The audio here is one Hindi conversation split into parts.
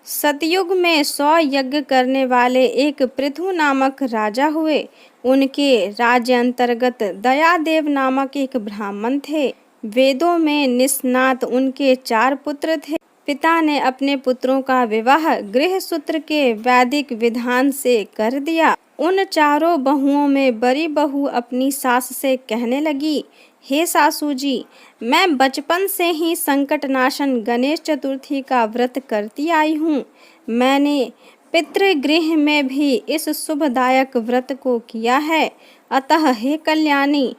सतयुग में 100 यज्ञ करने वाले एक पृथु नामक राजा हुए। उनके राज्य अंतर्गत दयादेव नामक एक ब्राह्मण थे। वेदों में निष्णात उनके 4 पुत्र थे। पिता ने अपने पुत्रों का विवाह गृह सूत्र के वैदिक विधान से कर दिया। उन चारों बहुओं में बड़ी बहू अपनी सास से कहने लगी, हे सासू जी, मैं बचपन से ही संकटनाशन गणेश चतुर्थी का व्रत करती आई हूँ। मैंने पितृगृह में भी इस शुभदायक व्रत को किया है। अतः हे कल्याणी,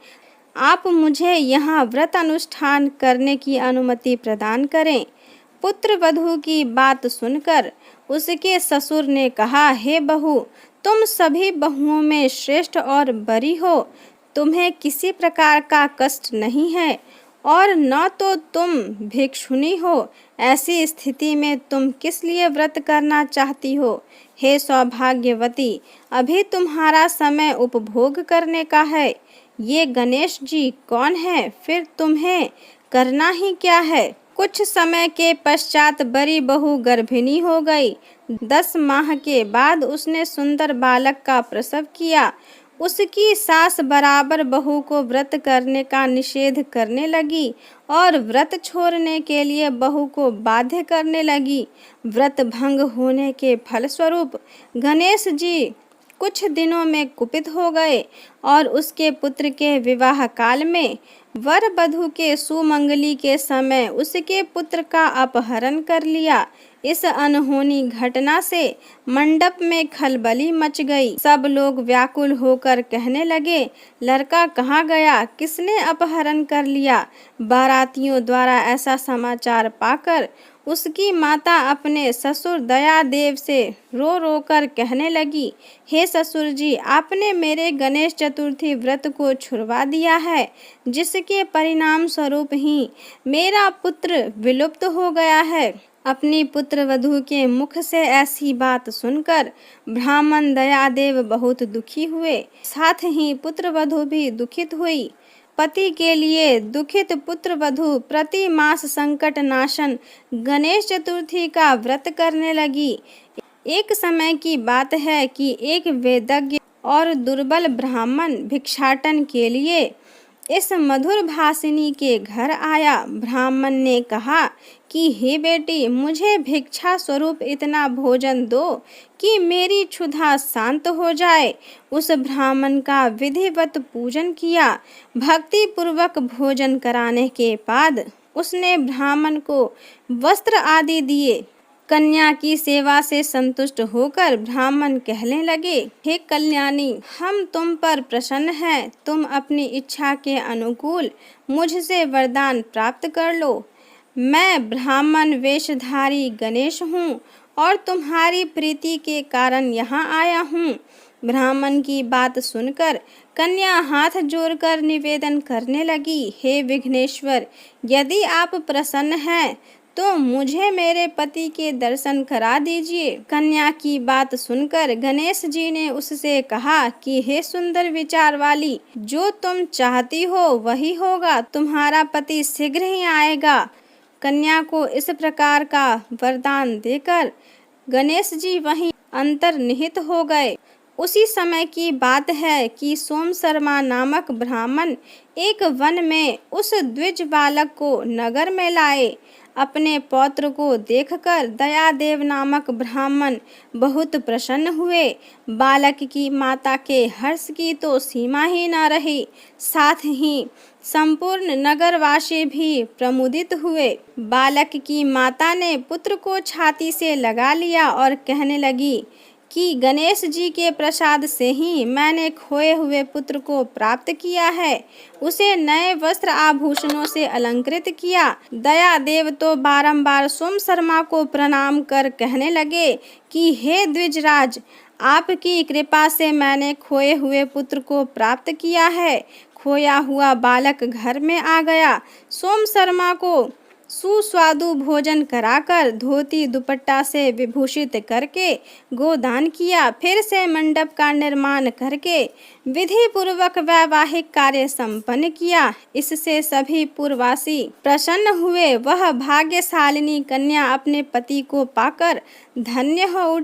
आप मुझे यहाँ व्रत अनुष्ठान करने की अनुमति प्रदान करें। पुत्र वधू की बात सुनकर उसके ससुर ने कहा, हे बहू, तुम सभी बहुओं में श्रेष्ठ और बड़ी हो। तुम्हें किसी प्रकार का कष्ट नहीं है और न तो तुम भिक्षुणी हो। ऐसी स्थिति में तुम किस लिए व्रत करना चाहती हो? हे सौभाग्यवती, अभी तुम्हारा समय उपभोग करने का है। ये गणेश जी कौन है? फिर तुम्हें करना ही क्या है? कुछ समय के पश्चात बड़ी बहू गर्भिणी हो गई। 10 माह के बाद उसने सुंदर बालक का प्रसव किया। उसकी सास बराबर बहू को व्रत करने का निषेध करने लगी और व्रत छोड़ने के लिए बहू को बाध्य करने लगी। व्रत भंग होने के फलस्वरूप गणेश जी कुछ दिनों में कुपित हो गए और उसके पुत्र के विवाह काल में वर वधू के सुमंगली के समय उसके पुत्र का अपहरण कर लिया। इस अनहोनी घटना से मंडप में खलबली मच गई। सब लोग व्याकुल होकर कहने लगे, लड़का कहाँ गया? किसने अपहरण कर लिया? बारातियों द्वारा ऐसा समाचार पाकर उसकी माता अपने ससुर दयादेव से रो रो कर कहने लगी, हे ससुर जी, आपने मेरे गणेश चतुर्थी व्रत को छुड़वा दिया है, जिसके परिणाम स्वरूप ही मेरा पुत्र विलुप्त हो गया है। अपनी पुत्र वधू के मुख से ऐसी बात सुनकर ब्राह्मण दयादेव बहुत दुखी हुए। साथ ही पुत्र वधू भी दुखित हुई। पति के लिए दुखित पुत्र वधू प्रति मास संकट नाशन गणेश चतुर्थी का व्रत करने लगी। एक समय की बात है कि एक वेदज्ञ और दुर्बल ब्राह्मण भिक्षाटन के लिए इस मधुर भाषिनी के घर आया। ब्राह्मण ने कहा कि हे बेटी, मुझे भिक्षा स्वरूप इतना भोजन दो कि मेरी क्षुधा शांत हो जाए। उस ब्राह्मण का विधिवत पूजन किया। भक्ति पूर्वक भोजन कराने के बाद उसने ब्राह्मण को वस्त्र आदि दिए। कन्या की सेवा से संतुष्ट होकर ब्राह्मण कहने लगे, हे कल्याणी, हम तुम पर प्रसन्न हैं। तुम अपनी इच्छा के अनुकूल मुझसे वरदान प्राप्त कर लो। मैं ब्राह्मण वेशधारी गणेश हूँ और तुम्हारी प्रीति के कारण यहाँ आया हूँ। ब्राह्मण की बात सुनकर कन्या हाथ जोड़कर निवेदन करने लगी, हे विघ्नेश्वर, यदि आप प्रसन्न हैं तो मुझे मेरे पति के दर्शन करा दीजिए। कन्या की बात सुनकर गणेश जी ने उससे कहा कि हे सुंदर विचार वाली, जो तुम चाहती हो वही होगा। तुम्हारा पति शीघ्र ही आएगा। कन्या को इस प्रकार का वरदान देकर गणेश जी वहीं अंतर्निहित हो गए। उसी समय की बात है कि सोम शर्मा नामक ब्राह्मण एक वन में उस द्विज बालक को नगर में लाए। अपने पौत्र को देखकर दयादेव नामक ब्राह्मण बहुत प्रसन्न हुए। बालक की माता के हर्ष की तो सीमा ही न रही। साथ ही संपूर्ण नगरवासी भी प्रमुदित हुए। बालक की माता ने पुत्र को छाती से लगा लिया और कहने लगी कि गणेश जी के प्रसाद से ही मैंने खोए हुए पुत्र को प्राप्त किया है। उसे नए वस्त्र आभूषणों से अलंकृत किया। दयादेव तो बारंबार सोम शर्मा को प्रणाम कर कहने लगे कि हे द्विजराज, आपकी कृपा से मैंने खोए हुए पुत्र को प्राप्त किया है। खोया हुआ बालक घर में आ गया। सोम शर्मा को सुस्वादु भोजन कराकर धोती दुपट्टा से विभूषित करके गोदान किया। फिर से मंडप का निर्माण करके विधि पूर्वक वैवाहिक कार्य संपन्न किया। इससे सभी पुरवासी प्रसन्न हुए। वह भाग्यशालिनी कन्या अपने पति को पाकर धन्य हो